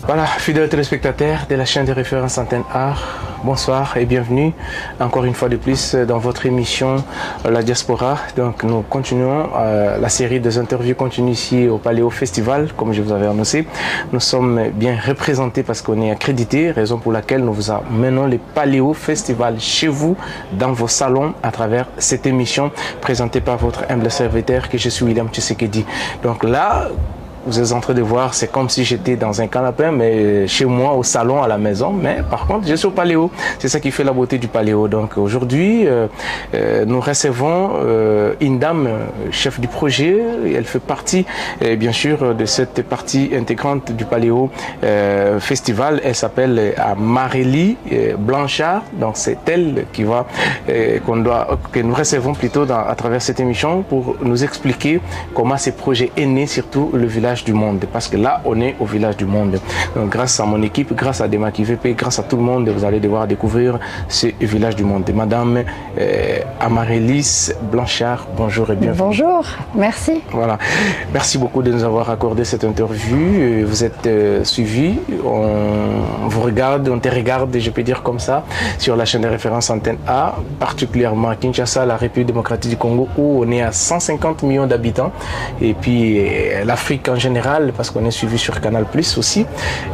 Voilà, fidèles téléspectateurs de la chaîne de référence Antenne Art, bonsoir et bienvenue encore une fois de plus dans votre émission La Diaspora. Donc nous continuons, la série des interviews continue ici au Paléo Festival, comme je vous avais annoncé. Nous sommes bien représentés parce qu'on est accrédité, raison pour laquelle nous vous amenons le Paléo Festival chez vous, dans vos salons, à travers cette émission présentée par votre humble serviteur que je suis William Tshisekedi. Donc là, vous êtes en train de voir, c'est comme si j'étais dans un canapé, mais chez moi, au salon, à la maison. Mais par contre, je suis au Paléo. C'est ça qui fait la beauté du Paléo. Donc aujourd'hui, nous recevons une dame, chef du projet. Elle fait partie, bien sûr, de cette partie intégrante du Paléo Festival. Elle s'appelle Marélie Blanchard. Donc c'est elle qui va, que nous recevons plutôt à travers cette émission pour nous expliquer comment ce projet est né, surtout le village du monde, parce que là on est au village du monde. Donc, grâce à mon équipe, grâce à Demaki VP, grâce à tout le monde, vous allez devoir découvrir ce village du monde. Madame Amaryllis Blanchard, bonjour et bienvenue. Bonjour, merci. Voilà, merci beaucoup de nous avoir accordé cette interview. Vous êtes suivi, on vous regarde, on te regarde, je peux dire comme ça, sur la chaîne de référence Antenne A, particulièrement à Kinshasa, la République démocratique du Congo, où on est à 150 millions d'habitants, et puis l'Afrique en général, parce qu'on est suivi sur Canal Plus aussi.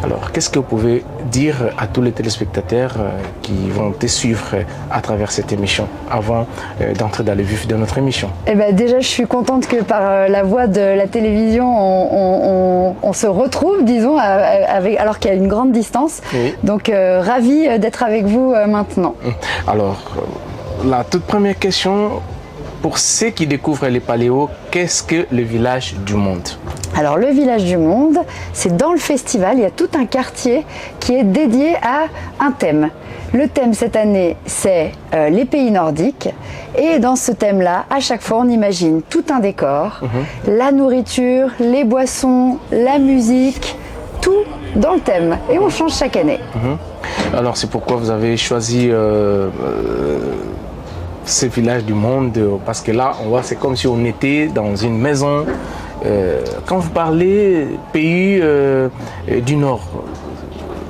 Alors, qu'est-ce que vous pouvez dire à tous les téléspectateurs qui vont te suivre à travers cette émission, avant d'entrer dans le vif de notre émission? Eh ben, déjà, je suis contente que par la voix de la télévision, on se retrouve, disons, alors qu'il y a une grande distance. Oui. Donc, ravie d'être avec vous maintenant. Alors, la toute première question, pour ceux qui découvrent les Paléos, qu'est-ce que le village du monde? Alors le village du monde, c'est dans le festival, il y a tout un quartier qui est dédié à un thème. Le thème cette année, c'est les pays nordiques. Et dans ce thème-là, à chaque fois, on imagine tout un décor, la nourriture, les boissons, la musique, tout dans le thème. Et on change chaque année. Alors c'est pourquoi vous avez choisi ce village du monde, parce que là, on voit, c'est comme si on était dans une maison. Quand vous parlez pays du Nord,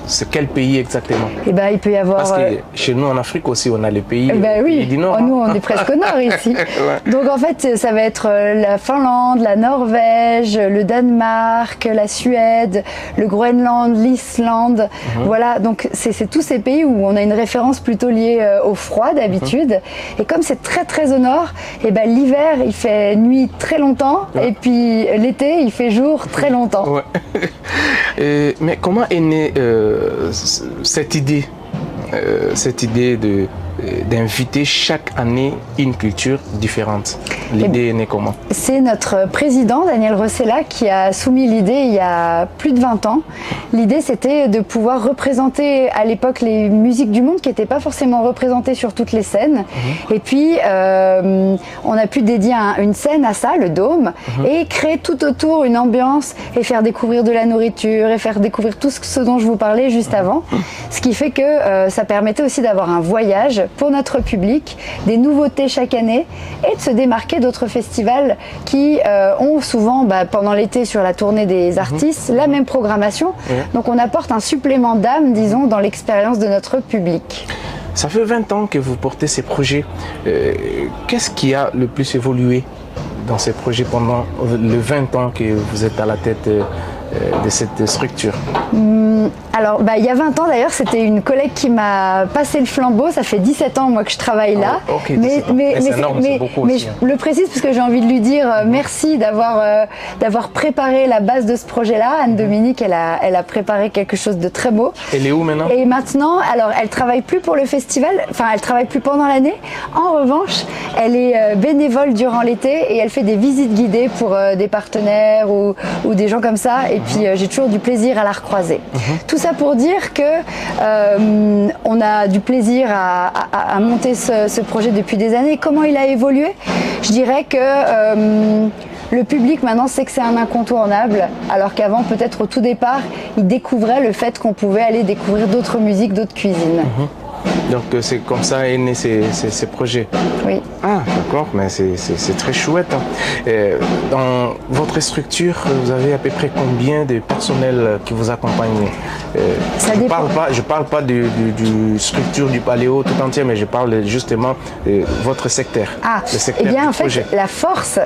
c'est quel pays exactement? Eh ben, il peut y avoir... Parce que chez nous en Afrique aussi, on a les pays, oui, du Nord. Nous, on est presque au Nord ici. Ouais. Donc en fait, ça va être la Finlande, la Norvège, le Danemark, la Suède, le Groenland, l'Islande. Voilà, donc c'est tous ces pays où on a une référence plutôt liée au froid d'habitude. Et comme c'est très très au Nord, eh ben, l'hiver, il fait nuit très longtemps. Et puis l'été, il fait jour très longtemps. Mais comment est née cette idée d'inviter chaque année une culture différente? L'idée est née comment? C'est notre président, Daniel Rossella, qui a soumis l'idée il y a plus de 20 ans. L'idée, c'était de pouvoir représenter à l'époque les musiques du monde qui n'étaient pas forcément représentées sur toutes les scènes. Et puis, on a pu dédier une scène à ça, le Dôme, et créer tout autour une ambiance et faire découvrir de la nourriture et faire découvrir tout ce dont je vous parlais juste avant. Ce qui fait que ça permettait aussi d'avoir un voyage pour notre public, des nouveautés chaque année et de se démarquer d'autres festivals qui ont souvent, pendant l'été sur la tournée des artistes, la même programmation. Donc on apporte un supplément d'âme, disons, dans l'expérience de notre public. Ça fait 20 ans que vous portez ces projets. Qu'est-ce qui a le plus évolué dans ces projets pendant les 20 ans que vous êtes à la tête de cette structure? Alors, il y a 20 ans d'ailleurs, c'était une collègue qui m'a passé le flambeau. Ça fait 17 ans moi que je travaille là. Mais je le précise parce que j'ai envie de lui dire merci d'avoir préparé la base de ce projet-là. Anne-Dominique, elle a préparé quelque chose de très beau. Elle est où maintenant? Et maintenant, alors elle travaille plus pour le festival, enfin elle travaille plus pendant l'année. En revanche, elle est bénévole durant l'été et elle fait des visites guidées pour des partenaires ou des gens comme ça. Et puis j'ai toujours du plaisir à la recroiser. Tout ça pour dire que on a du plaisir à monter ce projet depuis des années. Comment il a évolué? Je dirais que le public maintenant sait que c'est un incontournable, alors qu'avant, peut-être au tout départ, il découvrait le fait qu'on pouvait aller découvrir d'autres musiques, d'autres cuisines. Donc c'est comme ça est né ces projets. Oui. Ah, d'accord, mais c'est très chouette. Dans votre structure, vous avez à peu près combien de personnel qui vous accompagne? Ça dépend. Je parle pas du structure du Paléo tout entier, mais je parle justement de votre secteur. Ah, le secteur eh bien, en projet. fait, la force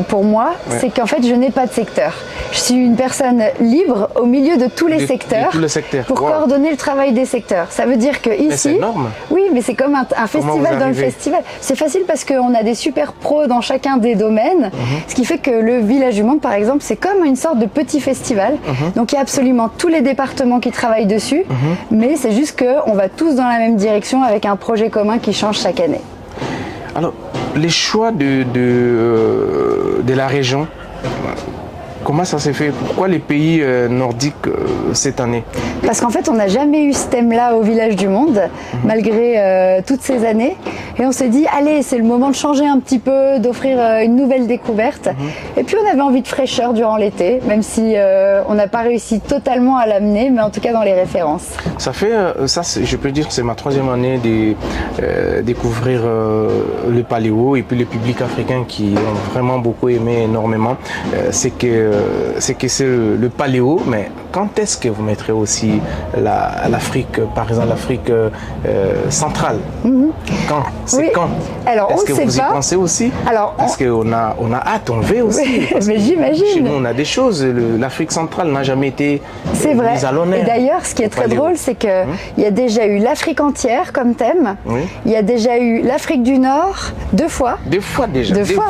pour moi, c'est qu'en fait, je n'ai pas de secteur. Je suis une personne libre au milieu de tous les secteurs, pour coordonner le travail des secteurs. Ça veut dire que ici, mais c'est énorme. Oui, mais c'est comme un festival dans le festival. C'est facile parce qu'on a des super pros dans chacun des domaines, ce qui fait que le Village du Monde, par exemple, c'est comme une sorte de petit festival. Donc il y a absolument tous les départements qui travaillent dessus, mais c'est juste qu'on va tous dans la même direction avec un projet commun qui change chaque année. Alors, les choix de la région, comment ça s'est fait? Pourquoi les pays nordiques cette année? Parce qu'en fait, on n'a jamais eu ce thème-là au Village du Monde, malgré toutes ces années. Et on s'est dit, allez, c'est le moment de changer un petit peu, d'offrir une nouvelle découverte. Et puis, on avait envie de fraîcheur durant l'été, même si on n'a pas réussi totalement à l'amener, mais en tout cas dans les références. Ça fait, je peux dire que c'est ma 3e année de découvrir le Paléo et puis le public africain qui ont vraiment beaucoup aimé énormément. C'est que c'est le Paléo, mais quand est-ce que vous mettrez aussi l'Afrique, par exemple l'Afrique centrale? Quand? C'est oui. quand? Alors, est-ce on que sait vous y pas. pensez aussi? Alors, parce qu'on a hâte, on veut aussi. Oui, mais j'imagine. Chez nous, on a des choses. L'Afrique centrale n'a jamais été mise à l'honneur. Et d'ailleurs, ce qui est très drôle, c'est qu'il y a déjà eu l'Afrique entière comme thème. Oui. Il y a déjà eu l'Afrique du Nord 2 fois. 2 fois déjà. Deux fois.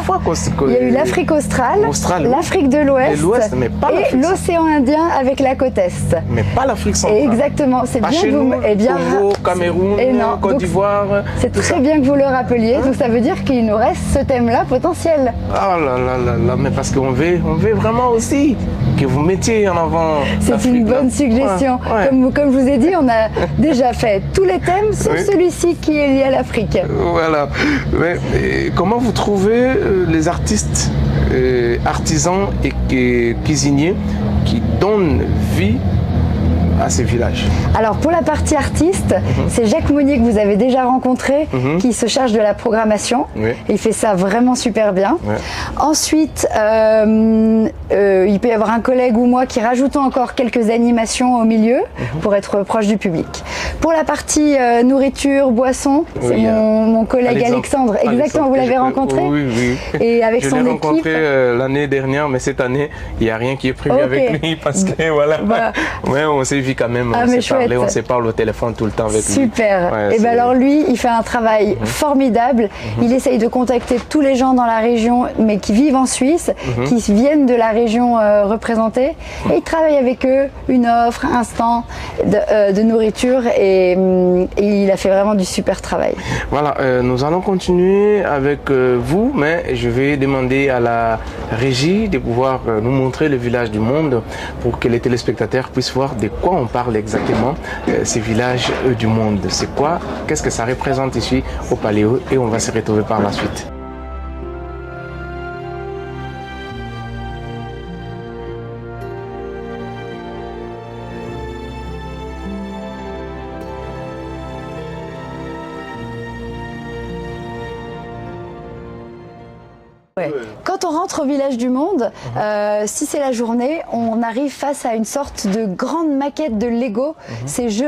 Il y a eu l'Afrique australe, l'Afrique de l'Ouest et l'océan Indien avec la côte Est. Mais pas l'Afrique centrale. Exactement. C'est bien que vous... Congo, Cameroun, Côte d'Ivoire. C'est très bien que vous le rappeliez. Donc ça veut dire qu'il nous reste ce thème-là potentiel. Ah là là là là, mais parce qu'on veut vraiment aussi que vous mettiez en avant. C'est une bonne suggestion. Ouais. Comme je vous ai dit, on a déjà fait tous les thèmes, sauf celui-ci qui est lié à l'Afrique. Voilà. Mais comment vous trouvez les artistes, artisans et cuisiniers qui donnent vie à ces villages? Alors pour la partie artiste, c'est Jacques Monnier que vous avez déjà rencontré, qui se charge de la programmation. Il fait ça vraiment super bien. Ensuite, il peut y avoir un collègue ou moi qui rajoutons encore quelques animations au milieu pour être proche du public. Pour la partie nourriture, boisson, c'est mon collègue Alexandre. Exactement, vous l'avez rencontré? Oui. Et avec son équipe. Je l'ai rencontré l'année dernière, mais cette année, il n'y a rien qui est prévu avec lui parce que voilà. On s'est vu quand même, on se parle au téléphone tout le temps avec lui. Super. Et bien alors lui, il fait un travail formidable. Il essaye de contacter tous les gens dans la région, mais qui vivent en Suisse, qui viennent de la région représentée. Et il travaille avec eux une offre, un stand de nourriture et il a fait vraiment du super travail. Voilà, nous allons continuer avec vous, mais je vais demander à la régie de pouvoir nous montrer le village du monde pour que les téléspectateurs puissent voir de quoi on parle exactement, ces villages du monde. C'est quoi? Qu'est-ce que ça représente ici au Paléo? Et on va se retrouver par la suite. Quand on rentre au Village du Monde, si c'est la journée, on arrive face à une sorte de grande maquette de Lego, ces jeux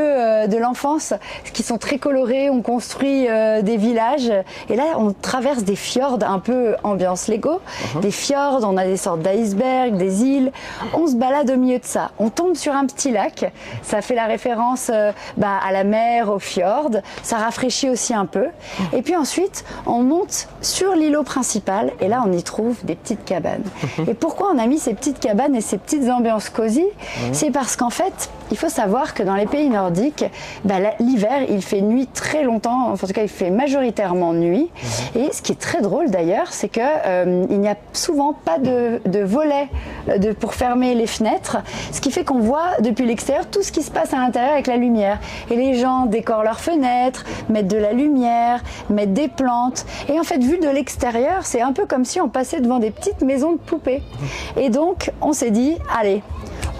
de l'enfance qui sont très colorés, on construit des villages et là on traverse des fjords un peu ambiance Lego, des fjords, on a des sortes d'icebergs, des îles, on se balade au milieu de ça, on tombe sur un petit lac, ça fait la référence à la mer, au fjord, ça rafraîchit aussi un peu et puis ensuite on monte sur l'îlot principal et là on y trouve des petites cabanes. Et pourquoi on a mis ces petites cabanes et ces petites ambiances cosy? C'est parce qu'en fait, il faut savoir que dans les pays nordiques, l'hiver, il fait nuit très longtemps, en tout cas il fait majoritairement nuit. Et ce qui est très drôle d'ailleurs, c'est qu'il n'y a souvent pas de volets pour fermer les fenêtres, ce qui fait qu'on voit depuis l'extérieur tout ce qui se passe à l'intérieur avec la lumière. Et les gens décorent leurs fenêtres, mettent de la lumière, mettent des plantes. Et en fait, vu de l'extérieur, c'est un peu comme si on passait devant des petites maisons de poupées. Et donc, on s'est dit, allez,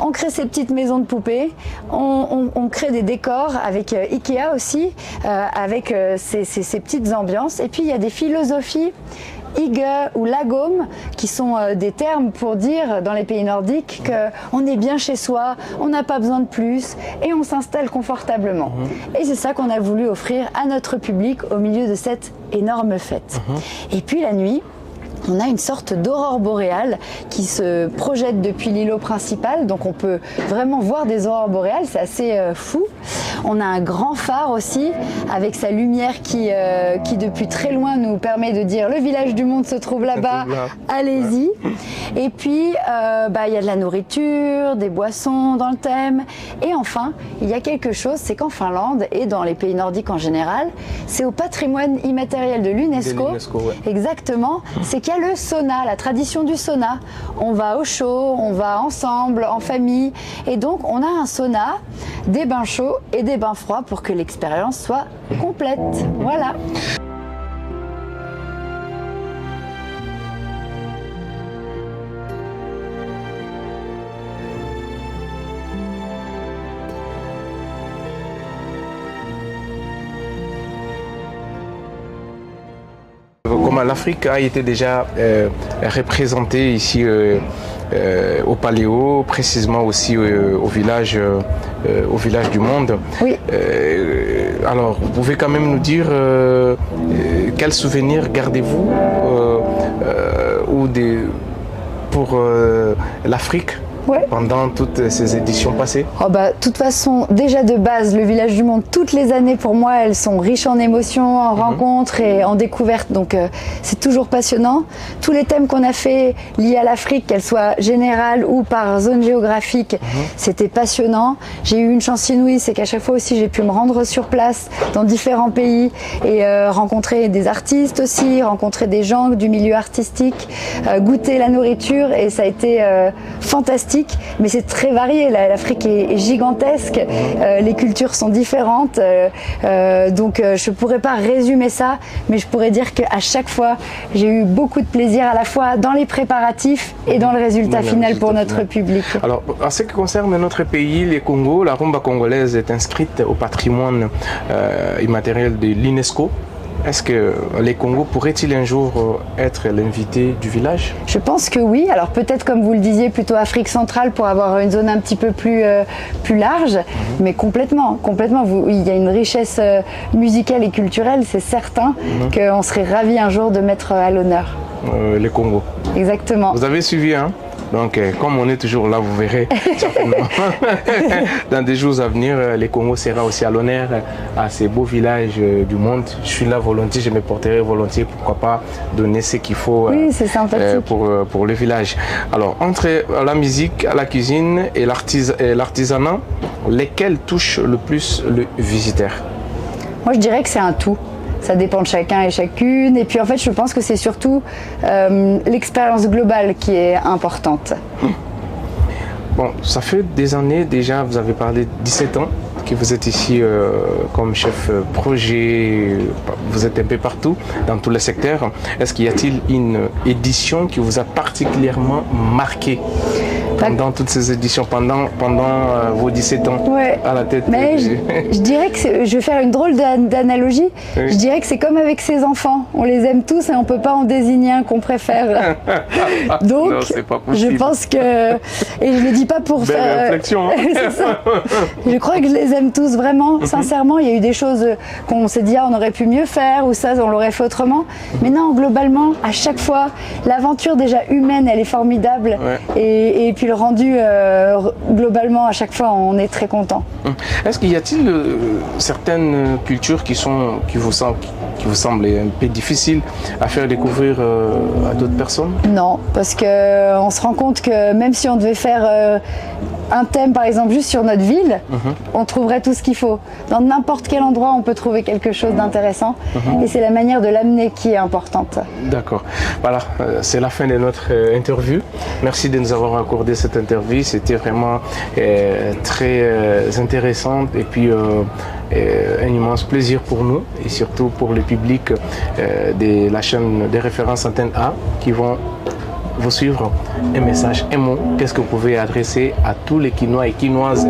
On crée ces petites maisons de poupées, on crée des décors avec Ikea aussi, avec ces petites ambiances. Et puis il y a des philosophies, hygge ou lagom, qui sont des termes pour dire dans les pays nordiques qu'on est bien chez soi, on n'a pas besoin de plus et on s'installe confortablement. Et c'est ça qu'on a voulu offrir à notre public au milieu de cette énorme fête. Et puis la nuit, on a une sorte d'aurore boréale qui se projette depuis l'îlot principal, donc on peut vraiment voir des aurores boréales, c'est assez fou. On a un grand phare aussi, avec sa lumière qui depuis très loin nous permet de dire le village du monde se trouve là-bas, allez-y. Et puis il y a de la nourriture, des boissons dans le thème. Et enfin, il y a quelque chose, c'est qu'en Finlande et dans les pays nordiques en général, c'est au patrimoine immatériel de l'UNESCO. Exactement, c'est qu'il y a le sauna, la tradition du sauna. On va au chaud, on va ensemble, en famille. Et donc, on a un sauna, des bains chauds et des bains froids pour que l'expérience soit complète. Voilà. Comment l'Afrique a été déjà représentée ici au Paléo, précisément aussi au village du monde. Oui. Alors, vous pouvez quand même nous dire quels souvenirs gardez-vous pour l'Afrique? Ouais. Pendant toutes ces éditions passées? De toute façon, déjà de base, le Village du Monde, toutes les années pour moi, elles sont riches en émotions, en rencontres et en découvertes. Donc c'est toujours passionnant. Tous les thèmes qu'on a fait liés à l'Afrique, qu'elles soient générales ou par zone géographique, c'était passionnant. J'ai eu une chance inouïe, c'est qu'à chaque fois aussi, j'ai pu me rendre sur place dans différents pays et rencontrer des artistes aussi, rencontrer des gens du milieu artistique, goûter la nourriture et ça a été fantastique. Mais c'est très varié, l'Afrique est gigantesque, les cultures sont différentes, donc je ne pourrais pas résumer ça, mais je pourrais dire qu'à chaque fois, j'ai eu beaucoup de plaisir à la fois dans les préparatifs et dans le résultat final pour notre public. Alors, en ce qui concerne notre pays, les Congo, la rumba congolaise est inscrite au patrimoine immatériel de l'UNESCO. Est-ce que les Congos pourraient-ils un jour être l'invité du village? Je pense que oui. Alors peut-être comme vous le disiez, plutôt Afrique centrale pour avoir une zone un petit peu plus large, mais complètement. Il y a une richesse musicale et culturelle, c'est certain qu'on serait ravis un jour de mettre à l'honneur. Les Congos. Exactement. Vous avez suivi, hein? Donc, comme on est toujours là, vous verrez certainement. Dans des jours à venir, les Congos sera aussi à l'honneur à ces beaux villages du monde. Je suis là volontiers, je me porterai volontiers. Pourquoi pas donner ce qu'il faut pour le village. Alors, entre la musique, la cuisine et l'artisanat, lesquels touchent le plus le visiteur? Moi, je dirais que c'est un tout. Ça dépend de chacun et chacune. Et puis en fait, je pense que c'est surtout l'expérience globale qui est importante. Bon, ça fait des années déjà, vous avez parlé de 17 ans que vous êtes ici comme chef projet, vous êtes un peu partout, dans tous les secteurs. Est-ce qu'il y a-t-il une édition qui vous a particulièrement marqué pendant toutes ces éditions, pendant vos 17 ans à la tête? Mais je dirais que je vais faire une drôle d'analogie. Je dirais que c'est comme avec ses enfants. On les aime tous et on ne peut pas en désigner un qu'on préfère. Donc, non, c'est pas possible. Je pense que... Et je ne le dis pas pour faire... réflexion. C'est ça. Je crois que je les aime tous vraiment, sincèrement. Il y a eu des choses qu'on s'est dit, on aurait pu mieux faire ou ça, on l'aurait fait autrement. Mais non, globalement, à chaque fois, l'aventure déjà humaine, elle est formidable. Et puis le rendu, globalement, à chaque fois, on est très content. Est-ce qu'il y a-t-il certaines cultures qui vous semblent un peu difficiles à faire découvrir à d'autres personnes? Non, parce qu'on se rend compte que même si on devait faire un thème, par exemple, juste sur notre ville, on trouverait tout ce qu'il faut. Dans n'importe quel endroit, on peut trouver quelque chose d'intéressant. Et c'est la manière de l'amener qui est importante. D'accord. Voilà, c'est la fin de notre interview. Merci de nous avoir accordé cette interview. C'était vraiment très intéressant et puis un immense plaisir pour nous et surtout pour le public de la chaîne des références Antenne A qui vont vous suivre, un message, un mot, qu'est-ce que vous pouvez adresser à tous les Kinois et Kinoises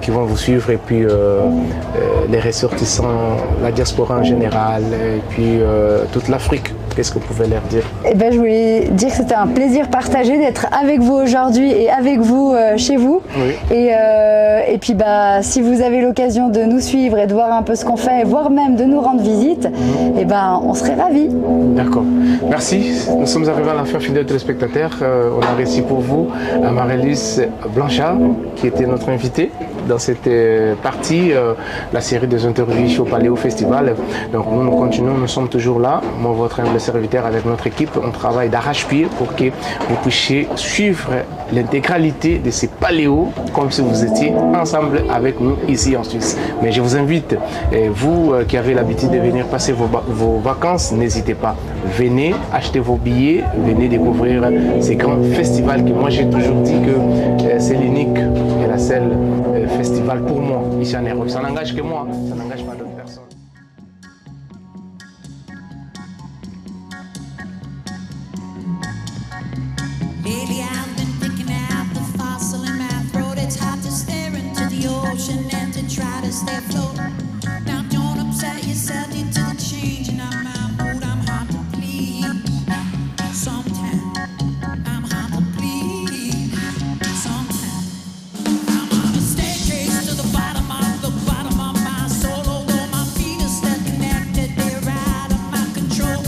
qui vont vous suivre, et puis les ressortissants, la diaspora en général, et puis toute l'Afrique. Qu'est-ce que vous pouvez leur dire? Eh ben, je voulais dire que c'était un plaisir partagé d'être avec vous aujourd'hui et avec vous chez vous. Oui. Et puis si vous avez l'occasion de nous suivre et de voir un peu ce qu'on fait, voire même de nous rendre visite, eh ben, on serait ravis. D'accord. Merci. Nous sommes arrivés à la fin, fidèles téléspectateurs. On a réussi pour vous Marie-Lise Blanchard, qui était notre invitée dans cette partie, la série des interviews au Paléo Festival. Donc nous continuons, nous sommes toujours là. Moi, votre humble serviteur, avec notre équipe, on travaille d'arrache-pied pour que vous puissiez suivre l'intégralité de ces paléos comme si vous étiez ensemble avec nous ici en Suisse. Mais je vous invite, vous qui avez l'habitude de venir passer vos vacances, n'hésitez pas. Venez acheter vos billets, venez découvrir ces grands festivals que moi j'ai toujours dit que c'est l'unique et la seule festival pour moi ici en Europe. Ça n'engage que moi, ça n'engage pas d'autres personnes. Lately I've been picking out the fossil in my throat. It's hard to stare into the ocean and to try to stay afloat. Now don't upset yourself into the change in my mood. I'm hard to please. Sometimes I'm hard to please. Sometimes I'm on a staircase to the bottom of my soul. Although my feet are still connected, they're out of my control.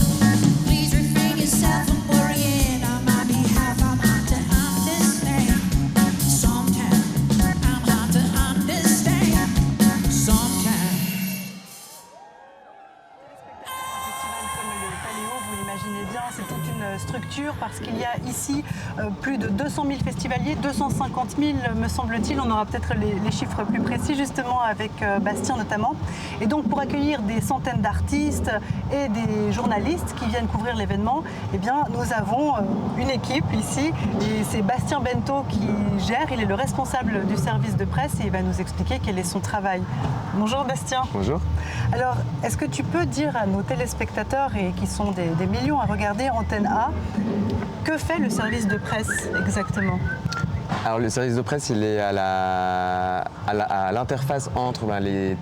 Please refrain yourself from worrying on my behalf. I'm hard to understand. Sometimes I'm hard to understand. Sometimes. Festival comme le Paléo, vous l'imaginez bien, c'est toute une structure parce qu'il y a ici plus de 200 000 festivaliers, 250 000 me semble-t-il. On aura peut-être les chiffres plus précis justement avec Bastien notamment. Et donc pour accueillir des centaines d'artistes et des journalistes qui viennent couvrir l'événement, eh bien nous avons une équipe ici et c'est Bastien Bento qui gère. Il est le responsable du service de presse et il va nous expliquer quel est son travail. Bonjour Bastien. Bonjour. Alors, est-ce que tu peux dire à nos téléspectateurs, et qui sont des millions à regarder Antenne A, que fait le service de presse exactement? Alors le service de presse, il est à l'interface entre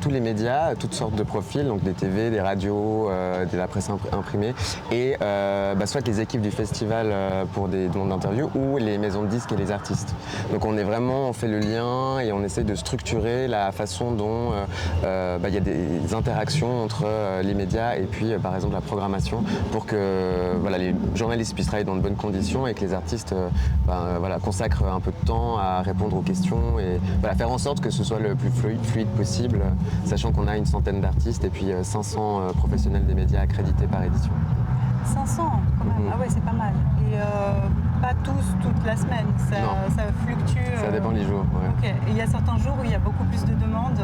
tous les médias, toutes sortes de profils, donc des TV, des radios, de la presse imprimée, et soit les équipes du festival pour des demandes d'interview ou les maisons de disques et les artistes. Donc on fait le lien et on essaie de structurer la façon dont il y a des interactions entre les médias et puis par exemple la programmation pour que les journalistes puissent travailler dans de bonnes conditions et que les artistes consacrent un peu de temps à répondre aux questions et faire en sorte que ce soit le plus fluide possible, sachant qu'on a une centaine d'artistes et puis 500 professionnels des médias accrédités par édition. 500 quand même, Ah ouais, c'est pas mal. Et pas tous toute la semaine, ça fluctue. Ça dépend des jours. Ouais. Okay. Et il y a certains jours où il y a beaucoup plus de demandes.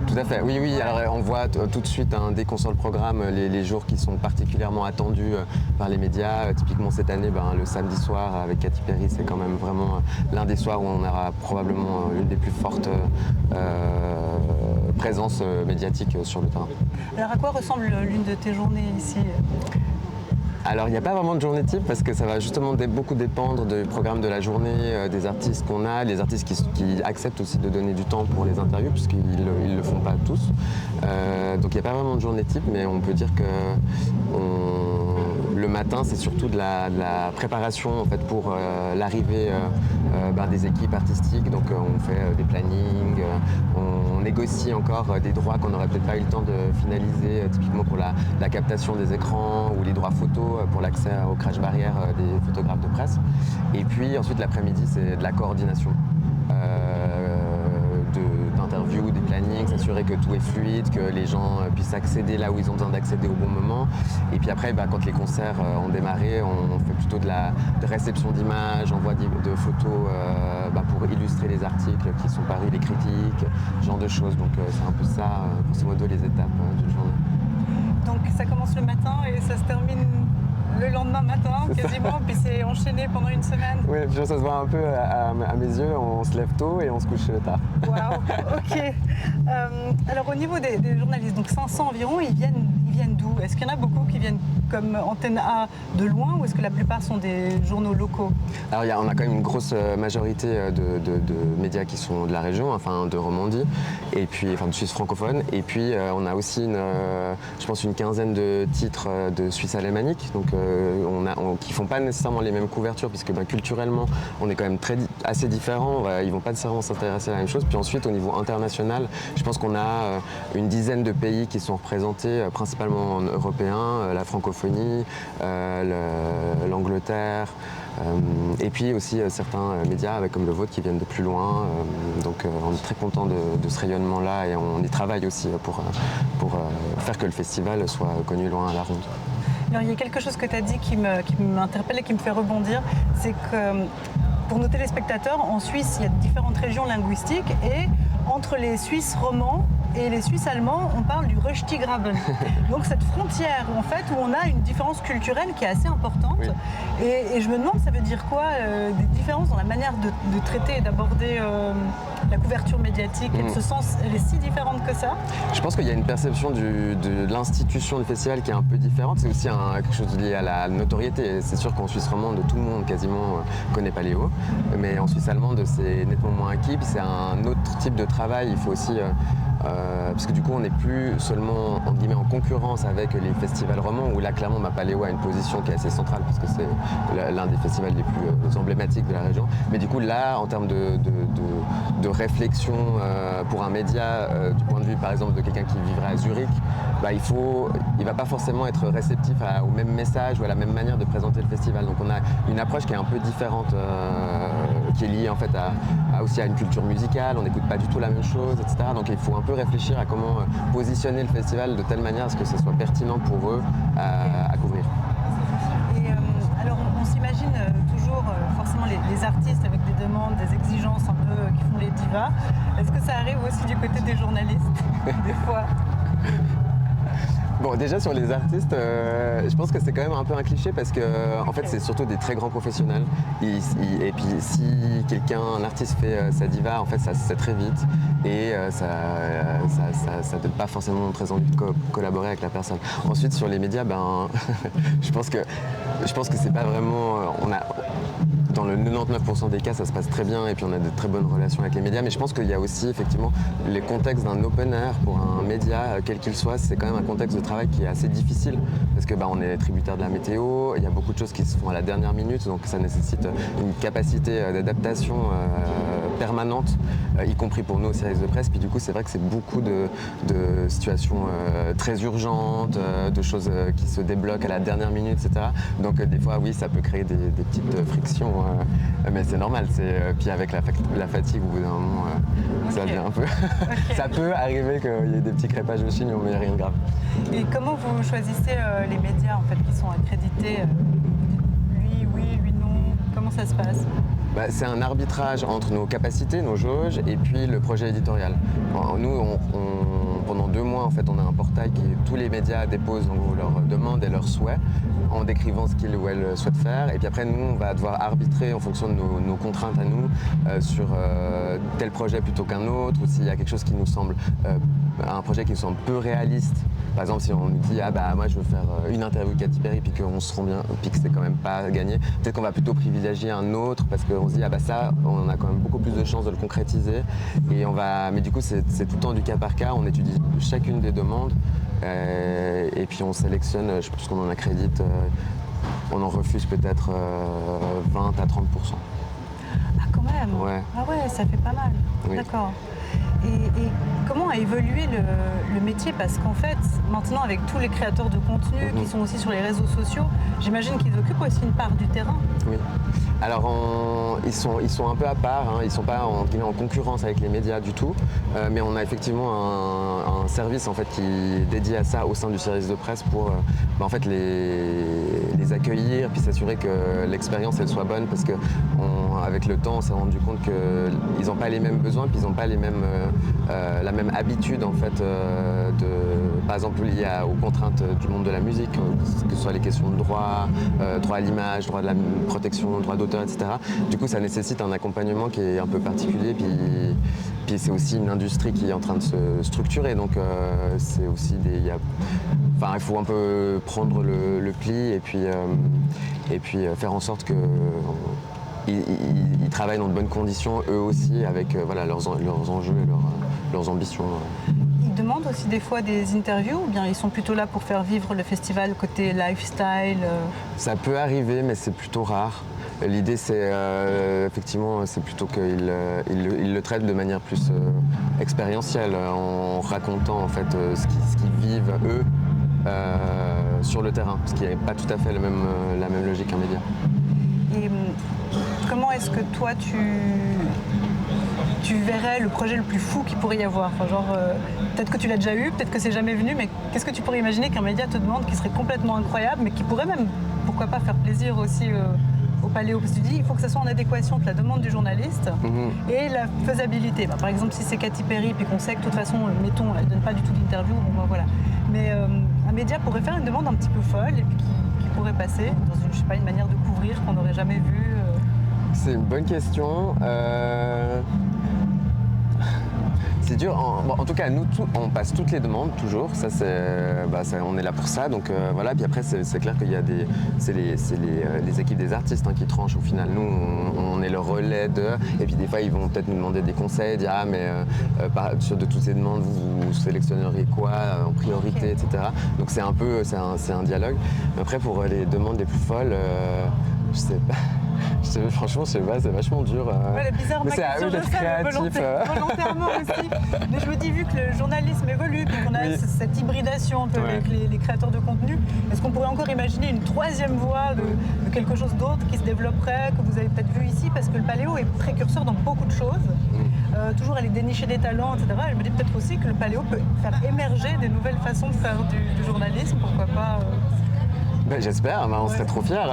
Tout à fait, oui. Alors on voit tout de suite, dès qu'on sort le programme, les jours qui sont particulièrement attendus par les médias. Typiquement cette année, le samedi soir avec Katy Perry, c'est quand même vraiment l'un des soirs où on aura probablement une des plus fortes présences médiatiques sur le terrain. Alors à quoi ressemble l'une de tes journées ici ? Alors il n'y a pas vraiment de journée type parce que ça va justement beaucoup dépendre du programme de la journée, des artistes qu'on a, les artistes qui acceptent aussi de donner du temps pour les interviews puisqu'ils ne le font pas tous. Donc il n'y a pas vraiment de journée type, mais on peut dire que le matin c'est surtout de la préparation en fait, pour l'arrivée des équipes artistiques. Donc on fait des plannings, on négocie encore des droits qu'on n'aurait peut-être pas eu le temps de finaliser, typiquement pour la captation des écrans ou les droits photos pour l'accès au crash barrière des photographes de presse. Et puis ensuite l'après-midi c'est de la coordination d'interviews, des plannings, s'assurer que tout est fluide, que les gens puissent accéder là où ils ont besoin d'accéder au bon moment. Et puis après, quand les concerts ont démarré, on fait plutôt de réception d'images, envoi de photos pour illustrer les articles qui sont parus, les critiques, ce genre de choses. Donc c'est un peu ça, grosso modo, les étapes d'une journée. Donc ça commence le matin et ça se termine le lendemain matin quasiment, puis c'est enchaîné pendant une semaine. Oui, puis ça se voit un peu à mes yeux, on se lève tôt et on se couche tard. Waouh, ok. Alors au niveau des journalistes, donc 500 environ, ils viennent viennent d'où? Est-ce qu'il y en a beaucoup qui viennent comme Antenne A de loin ou est-ce que la plupart sont des journaux locaux? Alors on a quand même une grosse majorité de médias qui sont de la région, enfin de Romandie, et puis enfin de Suisse francophone. Et puis on a aussi je pense une quinzaine de titres de Suisse alémanique, donc qui font pas nécessairement les mêmes couvertures, puisque culturellement on est quand même assez différents. Ils vont pas nécessairement s'intéresser à la même chose. Puis ensuite au niveau international, je pense qu'on a une dizaine de pays qui sont représentés, principalement européens, la francophonie, l'Angleterre. Et puis aussi certains médias comme le vôtre qui viennent de plus loin. Donc on est très content de ce rayonnement-là et on y travaille aussi pour faire que le festival soit connu loin à la ronde. Alors, il y a quelque chose que tu as dit qui m'interpelle et qui me fait rebondir, c'est que pour nos téléspectateurs, en Suisse, il y a différentes régions linguistiques et entre les Suisses romans et les Suisses allemands, on parle du Röstigraben. Donc cette frontière où on a une différence culturelle qui est assez importante. Oui. Et je me demande, ça veut dire quoi, des différences dans la manière de traiter et d'aborder la couverture médiatique et de ce sens, elle est si différente que ça? Je pense qu'il y a une perception de l'institution du festival qui est un peu différente. C'est aussi quelque chose lié à la notoriété. C'est sûr qu'en Suisse romande, tout le monde quasiment connaît Paléo. Mais en Suisse allemande, c'est nettement moins acquis. Puis c'est un autre type de travail. Il faut aussi... parce que du coup on n'est plus seulement en guillemets en concurrence avec les festivals romans où là clairement Paléo a une position qui est assez centrale parce que c'est l'un des festivals les plus emblématiques de la région. Mais du coup là en termes de réflexion pour un média du point de vue par exemple de quelqu'un qui vivrait à Zurich, il va pas forcément être réceptif au même message ou à la même manière de présenter le festival. Donc on a une approche qui est un peu différente qui est liée en fait aussi à une culture musicale, on n'écoute pas du tout la même chose, etc. Donc il faut un peu réfléchir à comment positionner le festival de telle manière à ce que ce soit pertinent pour eux à couvrir. Et alors on s'imagine toujours forcément les artistes avec des demandes, des exigences un peu qui font les divas. Est-ce que ça arrive aussi du côté des journalistes des fois? Bon, déjà sur les artistes, je pense que c'est quand même un peu un cliché parce que en fait c'est surtout des très grands professionnels. Et puis si un artiste fait sa diva, en fait ça se sait très vite et ça donne pas forcément très envie de collaborer avec la personne. Ensuite sur les médias, je pense que c'est pas vraiment. Dans le 99% des cas, ça se passe très bien et puis on a de très bonnes relations avec les médias. Mais je pense qu'il y a aussi effectivement les contextes d'un open air pour un média, quel qu'il soit, c'est quand même un contexte de travail qui est assez difficile parce que on est tributaire de la météo, il y a beaucoup de choses qui se font à la dernière minute, donc ça nécessite une capacité d'adaptation permanente, y compris pour nous au service de presse. Puis du coup, c'est vrai que c'est beaucoup de situations très urgentes, de choses qui se débloquent à la dernière minute, etc. Donc des fois, oui, ça peut créer des petites frictions. Mais c'est normal, puis avec la fatigue au bout d'un moment, ça vient un peu. Ça peut arriver qu'il y ait des petits crêpages au chignon, mais rien de grave. Et comment vous choisissez les médias en fait qui sont accrédités? Lui oui, lui non, comment ça se passe? C'est un arbitrage entre nos capacités, nos jauges, et puis le projet éditorial. Nous, pendant 2 mois, en fait, on a un portail qui tous les médias déposent leurs demandes et leurs souhaits en décrivant ce qu'ils ou elles souhaitent faire. Et puis après, nous, on va devoir arbitrer en fonction de nos contraintes à nous sur tel projet plutôt qu'un autre, ou s'il y a quelque chose qui nous semble, un projet qui nous semble peu réaliste. Par exemple, si on nous dit moi je veux faire une interview de Katy Perry puis qu'on se rend bien, puis que c'est quand même pas gagné, peut-être qu'on va plutôt privilégier un autre parce qu'on se dit ça, on a quand même beaucoup plus de chances de le concrétiser. Mais du coup c'est tout le temps du cas par cas, on étudie chacune des demandes et puis on sélectionne, je pense qu'on en accrédite, on en refuse peut-être 20 à 30%. Ah quand même. Ouais. Ah ouais, ça fait pas mal. Oui. D'accord. Et comment a évolué le métier? Parce qu'en fait, maintenant, avec tous les créateurs de contenu qui sont aussi sur les réseaux sociaux, j'imagine qu'ils occupent aussi une part du terrain. Oui. Alors, ils sont un peu à part, ils ne sont pas en concurrence avec les médias du tout, mais on a effectivement un service en fait, qui est dédié à ça au sein du service de presse pour en fait, les accueillir puis s'assurer que l'expérience elle soit bonne parce que avec le temps, on s'est rendu compte qu'ils n'ont pas les mêmes besoins, puis ils n'ont pas la même habitude en fait, par exemple liées aux contraintes du monde de la musique, que ce soit les questions de droit, droit à l'image, droit de la protection, droit d'auteur, etc. Du coup, ça nécessite un accompagnement qui est un peu particulier, puis c'est aussi une industrie qui est en train de se structurer, donc c'est aussi il faut un peu prendre le pli et puis faire en sorte qu'ils travaillent dans de bonnes conditions eux aussi avec leurs enjeux et leurs ambitions. Ils demandent aussi des fois des interviews ou bien ils sont plutôt là pour faire vivre le festival côté lifestyle Ça peut arriver mais c'est plutôt rare. L'idée c'est effectivement c'est plutôt qu'ils le traitent de manière plus expérientielle en racontant en fait ce qu'ils vivent eux sur le terrain, ce qui n'est pas tout à fait la même logique qu'un média. Et comment est-ce que toi tu verrais le projet le plus fou qu'il pourrait y avoir, peut-être que tu l'as déjà eu, peut-être que c'est jamais venu, mais qu'est-ce que tu pourrais imaginer qu'un média te demande qui serait complètement incroyable, mais qui pourrait même, pourquoi pas, faire plaisir aussi au Paléo, parce que tu dis il faut que ça soit en adéquation avec la demande du journaliste et la faisabilité. Par exemple, si c'est Katy Perry, puis qu'on sait que de toute façon, mettons, elle donne pas du tout d'interview, voilà. Mais un média pourrait faire une demande un petit peu folle et puis qui pourrait passer dans une manière de couvrir qu'on n'aurait jamais vue. C'est une bonne question. C'est dur. En tout cas, nous, on passe toutes les demandes, toujours. Ça, on est là pour ça. Donc voilà. Puis après, c'est clair qu'il y a les équipes des artistes qui tranchent au final. Nous, on est le relais de. Et puis des fois, ils vont peut-être nous demander des conseils, dire de toutes ces demandes, vous sélectionneriez quoi en priorité, etc. Donc c'est un dialogue. Mais après, pour les demandes les plus folles, je sais pas. Franchement, je sais pas, c'est vachement dur. Ouais, bizarre, mais c'est à eux d'être créatifs. Volontairement aussi. Mais je me dis, vu que le journalisme évolue, puis qu'on a cette hybridation un peu avec les créateurs de contenu, est-ce qu'on pourrait encore imaginer une troisième voie de quelque chose d'autre qui se développerait, que vous avez peut-être vu ici, parce que le Paléo est précurseur dans beaucoup de choses. Toujours aller dénicher des talents, etc. Et je me dis peut-être aussi que le Paléo peut faire émerger des nouvelles façons de faire du journalisme, pourquoi pas. J'espère, on serait trop fiers.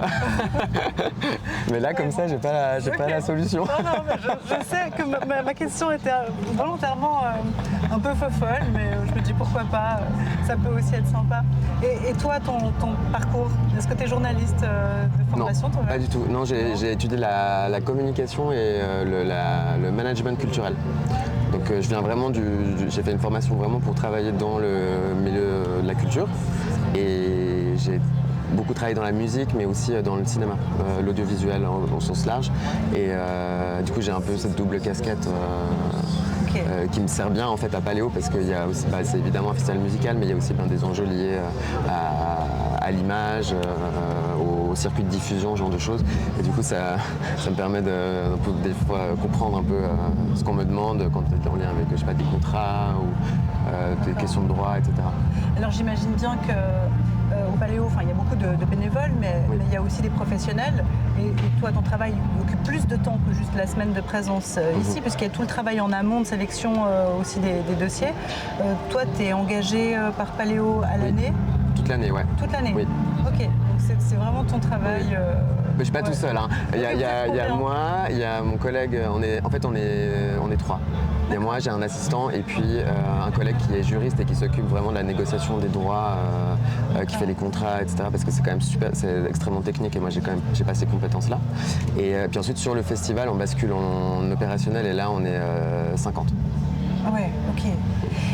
Mais là, comme ça, j'ai pas la solution. Non, mais je sais que ma question était volontairement un peu folle, mais je me dis pourquoi pas, ça peut aussi être sympa. Et toi, ton parcours, est-ce que tu es journaliste de formation? Non, pas du tout. Non, j'ai étudié la communication et le management culturel. Donc je viens vraiment j'ai fait une formation vraiment pour travailler dans le milieu de la culture. Et j'ai beaucoup travaillé dans la musique, mais aussi dans le cinéma, l'audiovisuel au sens large. Et du coup, j'ai un peu cette double casquette qui me sert bien en fait à Paléo, parce qu'il y a aussi, c'est évidemment un festival musical, mais il y a aussi des enjeux liés à l'image, au circuit de diffusion, ce genre de choses. Et du coup, ça me permet des fois comprendre un peu ce qu'on me demande quand c'est en lien avec, je sais pas, des contrats ou des questions de droit, etc. Alors j'imagine bien que au Paléo, il y a beaucoup de bénévoles, mais il y a aussi des professionnels. Et toi, ton travail occupe plus de temps que juste la semaine de présence ici, puisqu'il y a tout le travail en amont de sélection aussi des dossiers. Toi, tu es engagé par Paléo à l'année? Toute l'année, ouais. Toute l'année? Oui. Ok, donc c'est vraiment ton travail. Mais je suis pas tout seul. Il y a moi, il y a mon collègue, on est 3. Il y a moi, j'ai un assistant et puis un collègue qui est juriste et qui s'occupe vraiment de la négociation des droits, qui fait les contrats, etc. Parce que c'est quand même c'est extrêmement technique et moi j'ai pas ces compétences-là. Et puis ensuite sur le festival, on bascule en opérationnel et là on est 50. Ah ouais, ok.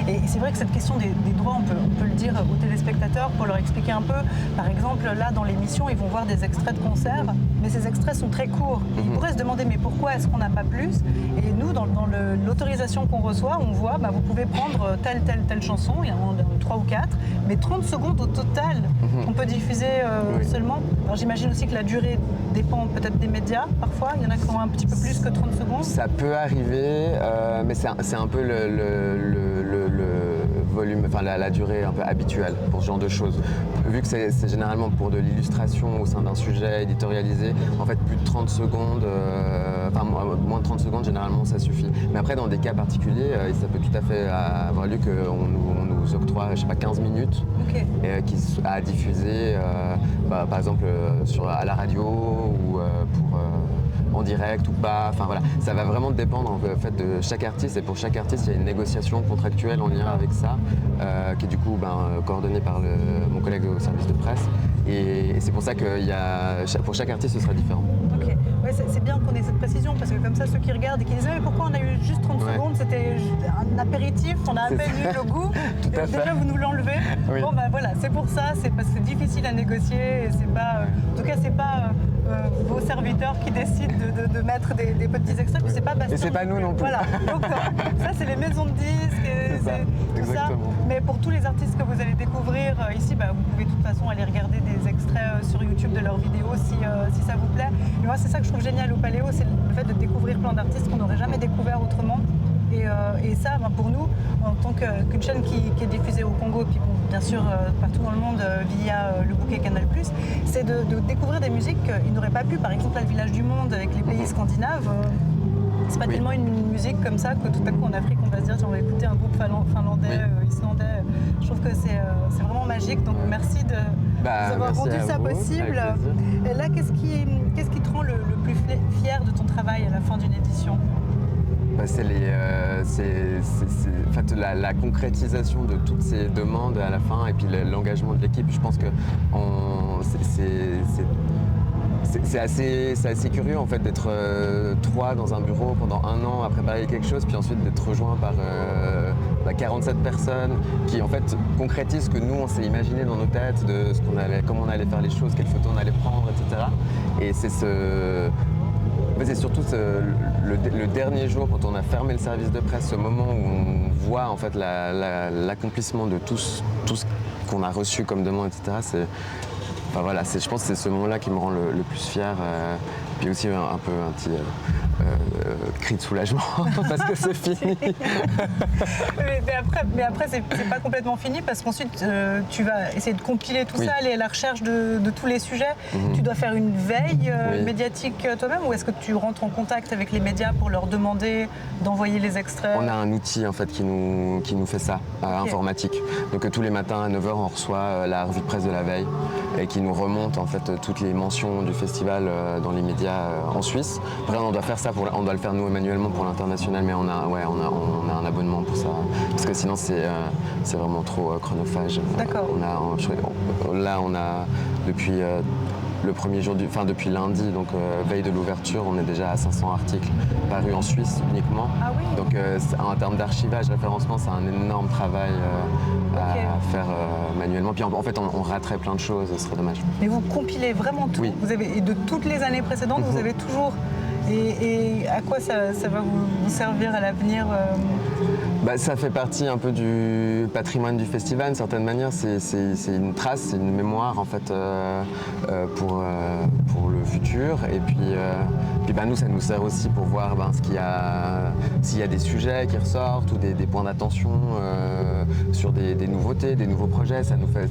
Et c'est vrai que cette question des droits, on peut le dire aux téléspectateurs pour leur expliquer un peu. Par exemple, là, dans l'émission, ils vont voir des extraits de concerts, mais ces extraits sont très courts. Ils pourraient se demander, mais pourquoi est-ce qu'on n'a pas plus? Et nous, dans l'autorisation qu'on reçoit, on voit, vous pouvez prendre telle chanson, il y en a 3 ou 4, mais 30 secondes au total qu'on peut diffuser seulement. Alors j'imagine aussi que la durée dépend peut-être des médias, parfois. Il y en a qui ont un petit peu plus que 30 secondes. Ça peut arriver, mais c'est un peu le volume, la durée un peu habituelle pour ce genre de choses. Vu que c'est généralement pour de l'illustration au sein d'un sujet éditorialisé, en fait plus de 30 secondes, moins de 30 secondes généralement ça suffit. Mais après dans des cas particuliers, ça peut tout à fait avoir lieu qu'on nous octroie, je sais pas, 15 minutes à diffuser, par exemple à la radio ou en direct ou pas. Enfin voilà, ça va vraiment dépendre en fait de chaque artiste et pour chaque artiste il y a une négociation contractuelle en lien avec ça qui est du coup coordonnée par mon collègue au service de presse et c'est pour ça que pour chaque artiste ce sera différent. Ok, ouais, c'est bien qu'on ait cette précision parce que comme ça ceux qui regardent et qui disent mais pourquoi on a eu juste 30 secondes, c'était un apéritif, on a à peine eu le goût, Tout à fait. déjà vous nous l'enlevez. Oui. Bon voilà, c'est pour ça, c'est parce que c'est difficile à négocier et c'est pas, en tout cas c'est pas vos serviteurs qui décident de mettre des petits extraits, puis c'est pas Bastien. Et c'est pas nous non plus. Voilà, donc ça c'est les maisons de disques, et C'est ça, tout ça. exactement. Mais pour tous les artistes que vous allez découvrir ici, vous pouvez de toute façon aller regarder des extraits sur YouTube de leurs vidéos si ça vous plaît. Et moi c'est ça que je trouve génial au Paléo, c'est le fait de découvrir plein d'artistes qu'on n'aurait jamais découvert autrement. Et ça, pour nous, en tant qu'une chaîne qui est diffusée au Congo, et puis bien sûr partout dans le monde via le bouquet Canal+, c'est de découvrir des musiques qu'ils n'auraient pas pu. Par exemple, à le Village du Monde avec les pays scandinaves, c'est pas tellement une musique comme ça que tout à coup en Afrique on va se dire on va écouter un groupe finlandais, islandais. Je trouve que c'est vraiment magique. Donc merci de nous avoir merci rendu à ça vous, possible. avec plaisir. Et là, qu'est-ce qui te rend le plus fier de ton travail à la fin d'une édition? C'est en fait, la concrétisation de toutes ces demandes à la fin et puis l'engagement de l'équipe. Je pense que c'est assez curieux en fait d'être 3 dans un bureau pendant 1 an à préparer quelque chose, puis ensuite d'être rejoint par 47 personnes qui en fait concrétisent ce que nous on s'est imaginé dans nos têtes de comment on allait faire les choses, quelles photos on allait prendre, etc. Et c'est surtout le dernier jour, quand on a fermé le service de presse, ce moment où on voit en fait l'accomplissement de tout ce qu'on a reçu comme demande, etc. Je pense que c'est ce moment-là qui me rend le plus fier. Puis aussi un petit cri de soulagement parce que c'est fini. mais après c'est pas complètement fini parce qu'ensuite tu vas essayer de compiler tout ça, aller à la recherche de tous les sujets. Tu dois faire une veille médiatique toi-même ou est-ce que tu rentres en contact avec les médias pour leur demander d'envoyer les extraits? On a un outil en fait qui nous fait ça, informatique. Donc tous les matins à 9h on reçoit la revue de presse de la veille et qui nous remonte en fait toutes les mentions du festival dans les médias en Suisse. Après on doit faire ça, on doit le faire nous manuellement pour l'international, mais on a un abonnement pour ça parce que sinon c'est vraiment trop chronophage. D'accord. Là on a depuis le premier jour depuis lundi, donc veille de l'ouverture, on est déjà à 500 articles parus en Suisse uniquement. Ah oui. Donc en termes d'archivage, référencement, c'est un énorme travail à faire manuellement. Puis en fait, on raterait plein de choses, ce serait dommage. Mais vous compilez vraiment tout. Oui. Et de toutes les années précédentes, vous avez toujours. Et à quoi ça va vous servir à l'avenir? Ça fait partie un peu du patrimoine du festival, d'une certaine manière. C'est une trace, c'est une mémoire en fait pour le futur. Et puis nous, ça nous sert aussi pour voir s'il y a des sujets qui ressortent ou des points d'attention sur des nouveautés, des nouveaux projets.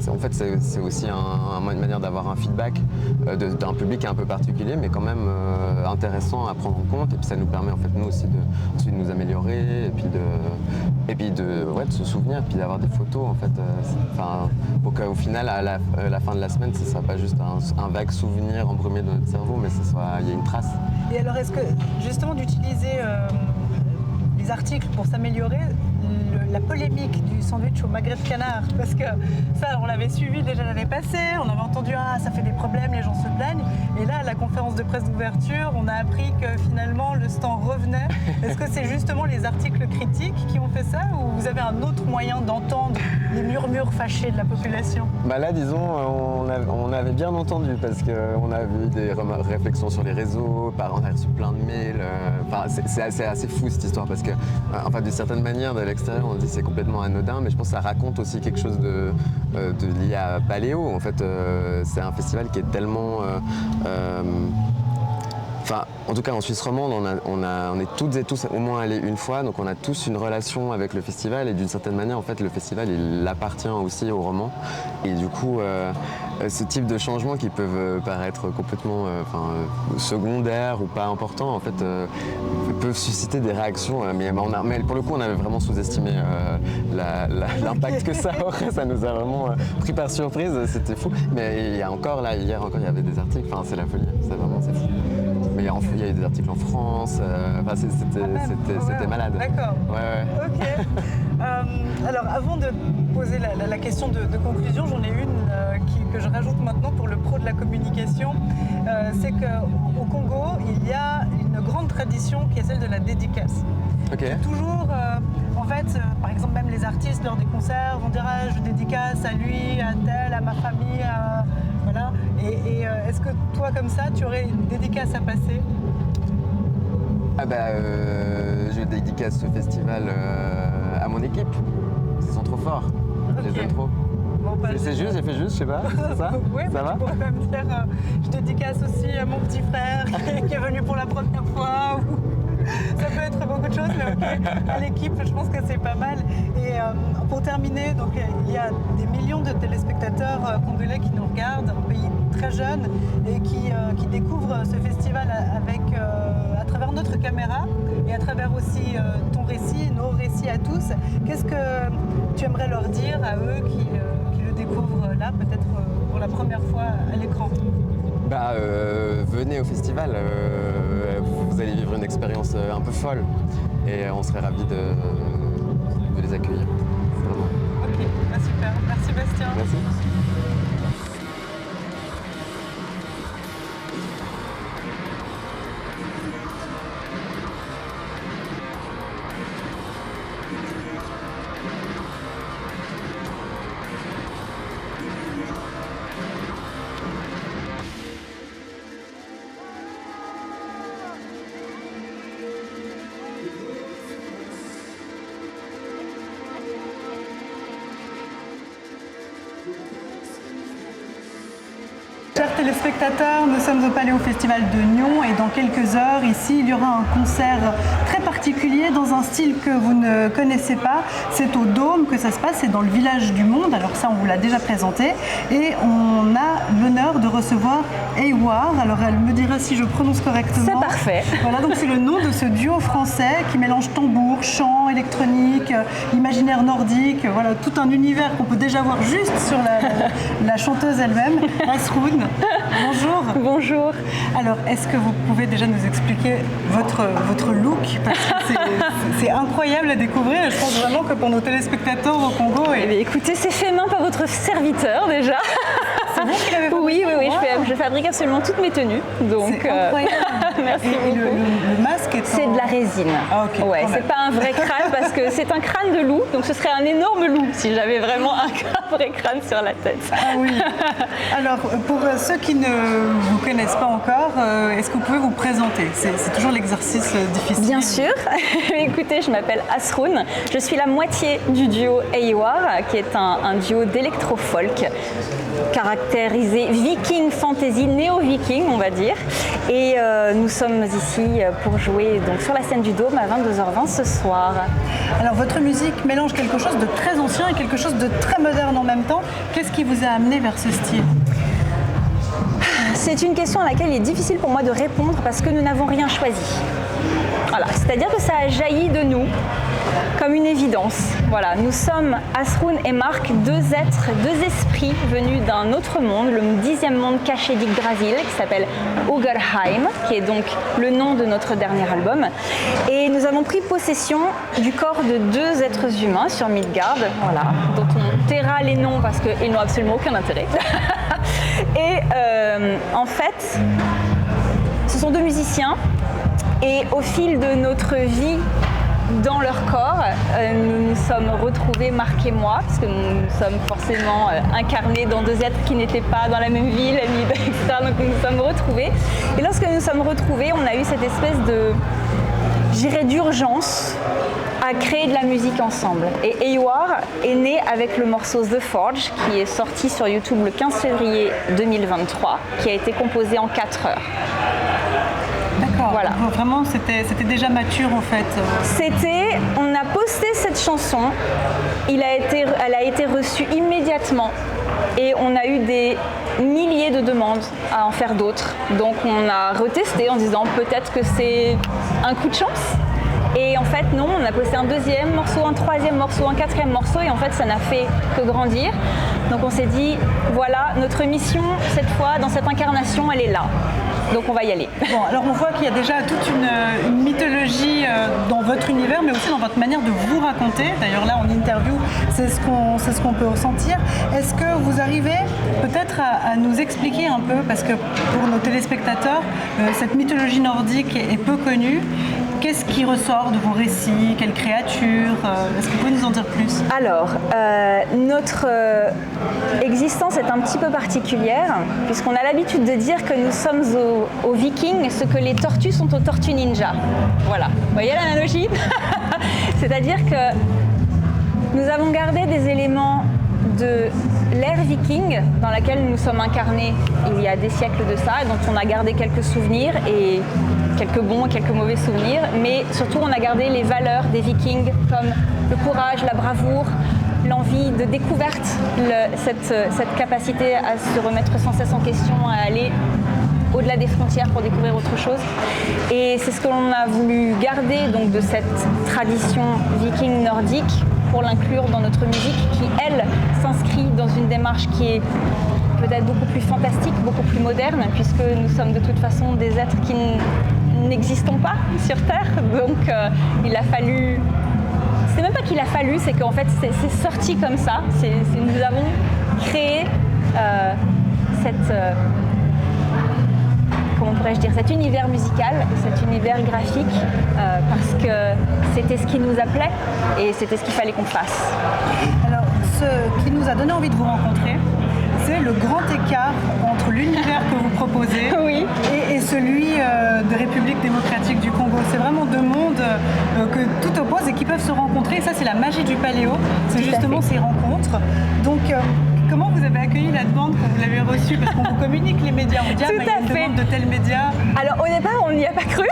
En fait, c'est aussi une manière d'avoir un feedback d'un public un peu particulier, mais quand même intéressant à prendre en compte. Et puis ça nous permet en fait nous aussi de nous améliorer et puis de se souvenir, puis d'avoir des photos en fait. Pour qu'au final à la fin de la semaine, ce ne soit pas juste un vague souvenir embrumé dans notre cerveau, mais il y a une trace. Et alors est-ce que justement d'utiliser les articles pour s'améliorer, la polémique du sandwich au magret de canard, parce que ça on l'avait suivi déjà l'année passée, on avait entendu ça fait des problèmes, les gens se plaignent, et là à la conférence de presse d'ouverture on a appris que finalement le stand revenait. Est-ce que c'est justement les articles critiques qui ont fait ça ou vous avez un autre moyen d'entendre les murmures fâchés de la population? Là disons on avait bien entendu parce qu'on a vu des réflexions sur les réseaux, on a reçu plein de mails, c'est assez fou cette histoire parce que d'une certaine manière de l'extérieur on dit c'est complètement anodin, mais je pense que ça raconte aussi quelque chose de lié à Paléo. En fait, c'est un festival qui est tellement en tout cas en Suisse romande, on est toutes et tous au moins allés une fois, donc on a tous une relation avec le festival et d'une certaine manière en fait le festival il appartient aussi aux romans et du coup ce type de changements qui peuvent paraître complètement secondaires ou pas importants en fait peuvent susciter des réactions mais pour le coup on avait vraiment sous-estimé l'impact que ça aurait, ça nous a vraiment pris par surprise, c'était fou, mais hier encore il y avait des articles, c'est la folie, c'est fou. Mais il y a eu des articles en France, enfin, c'était malade. D'accord. Ouais. Ok. Alors, avant de poser la question de conclusion, j'en ai une que je rajoute maintenant pour le pro de la communication. C'est qu'au Congo, il y a une grande tradition qui est celle de la dédicace. Ok. Toujours, en fait, par exemple, même les artistes lors des concerts vont dire ah, je dédicace à lui, à tel, à ma famille, voilà. Et est-ce que toi, comme ça, tu aurais une dédicace à passer? Ah bah, je dédicace ce festival à mon équipe. Ils sont trop forts. Je les aime trop. Bon, bah, C'est juste, j'ai fait juste, je sais pas. C'est ça? Oui, Ça va? tu pourrais même dire je dédicace aussi à mon petit frère qui est venu pour la première fois. Ça peut être beaucoup de choses, mais ok. À l'équipe, je pense que c'est pas mal. Et pour terminer, donc, il y a des millions de téléspectateurs congolais qui nous regardent, un pays très jeune, et qui découvrent ce festival à travers notre caméra et à travers aussi ton récit, nos récits à tous. Qu'est-ce que tu aimerais leur dire à eux qui le découvrent là, peut-être pour la première fois à l'écran? Bah, venez au festival, vous allez vivre une expérience un peu folle et on serait ravis de les accueillir. Vraiment. Ok, bah super. Merci Bastien. Merci. Chers téléspectateurs, nous sommes au Paléo Festival de Nyon et dans quelques heures, ici, il y aura un concert très particulier dans un style que vous ne connaissez pas. C'est au Dôme que ça se passe, c'est dans le village du monde, alors ça on vous l'a déjà présenté. Et on a l'honneur de recevoir Awar, alors elle me dira si je prononce correctement. C'est parfait. Voilà, donc c'est le nom de ce duo français qui mélange tambour, chant, électronique, imaginaire nordique, voilà, tout un univers qu'on peut déjà voir juste sur la chanteuse elle-même, Asroun. Bonjour. Bonjour. Alors, est-ce que vous pouvez déjà nous expliquer votre look? Parce que c'est incroyable à découvrir et je pense vraiment que pour nos téléspectateurs au Congo... Eh bien, écoutez, c'est fait main par votre serviteur déjà. C'est vous qui l'avez Oui, fabriqué? Wow. je fabrique absolument toutes mes tenues. Donc, C'est incroyable. merci Et beaucoup. le masque est C'est de la résine. Ah, ok, Ouais, quand c'est même. pas un vrai crâne parce que c'est un crâne de loup, donc ce serait un énorme loup si j'avais vraiment un vrai crâne sur la tête. Ah oui. Alors, pour ceux qui ne vous connaissent pas encore, est-ce que vous pouvez vous présenter? C'est toujours l'exercice difficile. Bien sûr. Écoutez, je m'appelle Asroun. Je suis la moitié du duo Awar, qui est un duo d'électro-folk caractérisé viking fantasy, néo-viking on va dire. Et nous sommes ici pour jouer donc, sur la scène du Dôme à 22h20 ce soir. Alors, votre musique mélange quelque chose de très ancien et quelque chose de très moderne en même temps. Qu'est-ce qui vous a amené vers ce style? C'est une question à laquelle il est difficile pour moi de répondre parce que nous n'avons rien choisi. Voilà, c'est-à-dire que ça a jailli de nous comme une évidence. Voilà, nous sommes Asroun et Marc, deux esprits venus d'un autre monde, le 10e monde caché d'Yggdrasil, qui s'appelle Ugarheim, qui est donc le nom de notre dernier album. Et nous avons pris possession du corps de deux êtres humains sur Midgard, voilà, dont on taira les noms parce qu'ils n'ont absolument aucun intérêt. Et en fait, ce sont deux musiciens et au fil de notre vie dans leur corps, nous nous sommes retrouvés, Marc et moi, parce que nous sommes forcément incarnés dans deux êtres qui n'étaient pas dans la même ville, etc. Donc nous nous sommes retrouvés. Et lorsque nous nous sommes retrouvés, on a eu cette espèce de, j'irais, d'urgence à créer de la musique ensemble. Et Awar est né avec le morceau The Forge, qui est sorti sur YouTube le 15 février 2023, qui a été composé en 4 heures. D'accord. Voilà. Donc, vraiment, c'était déjà mature en fait. On a posté cette chanson, elle a été reçue immédiatement et on a eu des milliers de demandes à en faire d'autres. Donc on a retesté en disant peut-être que c'est un coup de chance. Et en fait non, on a posté un deuxième morceau, un troisième morceau, un quatrième morceau et en fait ça n'a fait que grandir. Donc on s'est dit voilà, notre mission cette fois dans cette incarnation elle est là. Donc on va y aller. Bon, alors on voit qu'il y a déjà toute une mythologie dans votre univers, mais aussi dans votre manière de vous raconter. D'ailleurs là, en interview, c'est ce qu'on peut ressentir. Est-ce que vous arrivez peut-être à nous expliquer un peu, parce que pour nos téléspectateurs, cette mythologie nordique est peu connue. Qu'est-ce qui ressort de vos récits? Quelles créatures? Est-ce que vous pouvez nous en dire plus? Alors, notre existence est un petit peu particulière, puisqu'on a l'habitude de dire que nous sommes aux Vikings ce que les tortues sont aux tortues ninja. Voilà, vous voyez l'analogie? C'est-à-dire que nous avons gardé des éléments de l'ère viking dans laquelle nous sommes incarnés il y a des siècles de ça, et dont on a gardé quelques souvenirs, et quelques bons et quelques mauvais souvenirs, mais surtout on a gardé les valeurs des vikings comme le courage, la bravoure, l'envie de découverte, cette capacité à se remettre sans cesse en question, à aller au-delà des frontières pour découvrir autre chose. Et c'est ce que l'on a voulu garder donc de cette tradition viking nordique pour l'inclure dans notre musique qui, elle, s'inscrit dans une démarche qui est peut-être beaucoup plus fantastique, beaucoup plus moderne, puisque nous sommes de toute façon des êtres qui n'existons pas sur Terre. Donc il a fallu... C'est même pas qu'il a fallu, c'est qu'en fait c'est sorti comme ça. Nous avons créé comment pourrais-je dire, cet univers musical, cet univers graphique, parce que c'était ce qui nous appelait et c'était ce qu'il fallait qu'on fasse. Alors, ce qui nous a donné envie de vous rencontrer, c'est le grand écart entre l'univers que vous proposez Oui. et celui de République démocratique du Congo. C'est vraiment deux mondes que tout oppose et qui peuvent se rencontrer. Et ça, c'est la magie du paléo, c'est justement ces rencontres. Donc, comment vous avez accueilli la demande quand vous l'avez reçue? Parce qu'on vous communique les médias, on dit ah, il y a une demande de tel média. Alors au départ, on n'y a pas cru.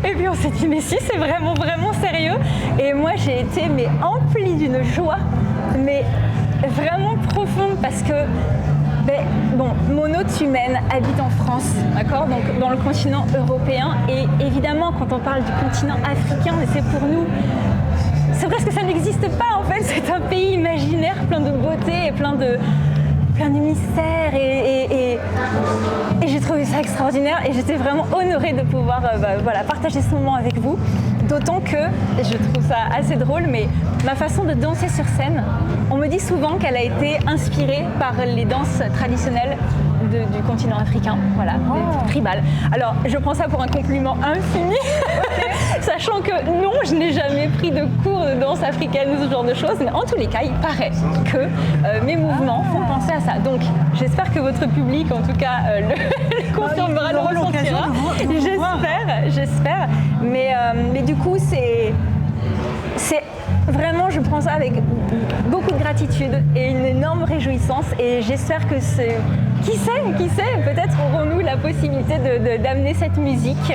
Et puis on s'est dit mais si, c'est vraiment sérieux. Et moi j'ai été emplie d'une joie, mais vraiment profonde, parce que mon hôte humaine habite en France, d'accord, donc dans le continent européen, et évidemment quand on parle du continent africain, c'est pour nous, c'est presque ça n'existe pas en fait, c'est un pays imaginaire plein de beauté et plein de mystères, et j'ai trouvé ça extraordinaire et j'étais vraiment honorée de pouvoir partager ce moment avec vous. D'autant que, je trouve ça assez drôle, mais ma façon de danser sur scène, on me dit souvent qu'elle a été inspirée par les danses traditionnelles du continent africain, voilà, des tribales. Alors, je prends ça pour un compliment infini, sachant que non, je n'ai jamais pris de cours de danse africaine ou ce genre de choses, mais en tous les cas, il paraît que mes mouvements font penser à ça. Donc, j'espère que votre public, en tout cas, le confirmera, le ressentira. J'espère. Mais du coup, c'est vraiment, je prends ça avec beaucoup de gratitude et une énorme réjouissance, et j'espère que qui sait, peut-être aurons-nous la possibilité d'amener cette musique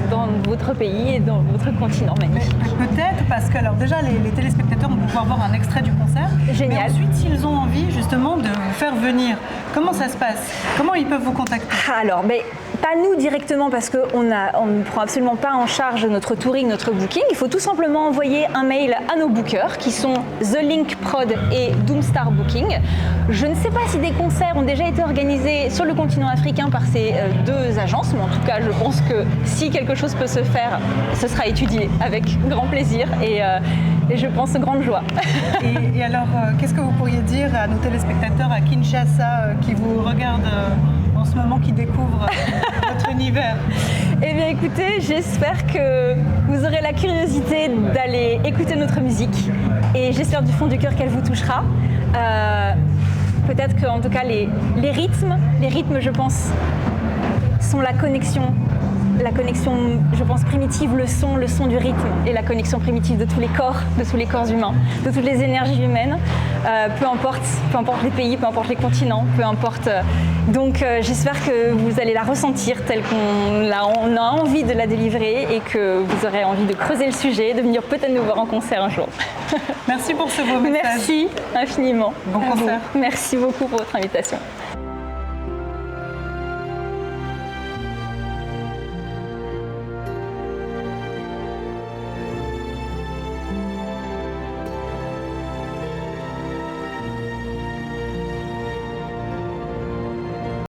dans votre pays et dans votre continent magnifique. Peut-être, parce que alors déjà les téléspectateurs vont pouvoir voir un extrait du concert. Génial. Mais ensuite, s'ils ont envie justement de vous faire venir, comment ça se passe? Comment ils peuvent vous contacter? Alors, pas nous directement, parce qu'on ne prend absolument pas en charge notre touring, notre booking. Il faut tout simplement envoyer un mail à nos bookers qui sont The Link Prod et Doomstar Booking. Je ne sais pas si des concerts ont déjà été organisés sur le continent africain par ces deux agences, mais en tout cas je pense que si quelque chose peut se faire, ce sera étudié avec grand plaisir et je pense grande joie. Et alors, qu'est-ce que vous pourriez dire à nos téléspectateurs à Kinshasa qui vous regardent en ce moment, qui découvrent votre univers? Eh bien écoutez, j'espère que vous aurez la curiosité d'aller écouter notre musique, et j'espère du fond du cœur qu'elle vous touchera. Peut-être qu'en tout cas les rythmes, je pense, sont la connexion, je pense, primitive, le son du rythme, et la connexion primitive de tous les corps humains, de toutes les énergies humaines, peu importe les pays, peu importe les continents, peu importe. Donc j'espère que vous allez la ressentir telle qu'on a envie de la délivrer, et que vous aurez envie de creuser le sujet, de venir peut-être nous voir en concert un jour. Merci pour ce beau message. Merci infiniment. Bon concert. Merci beaucoup pour votre invitation.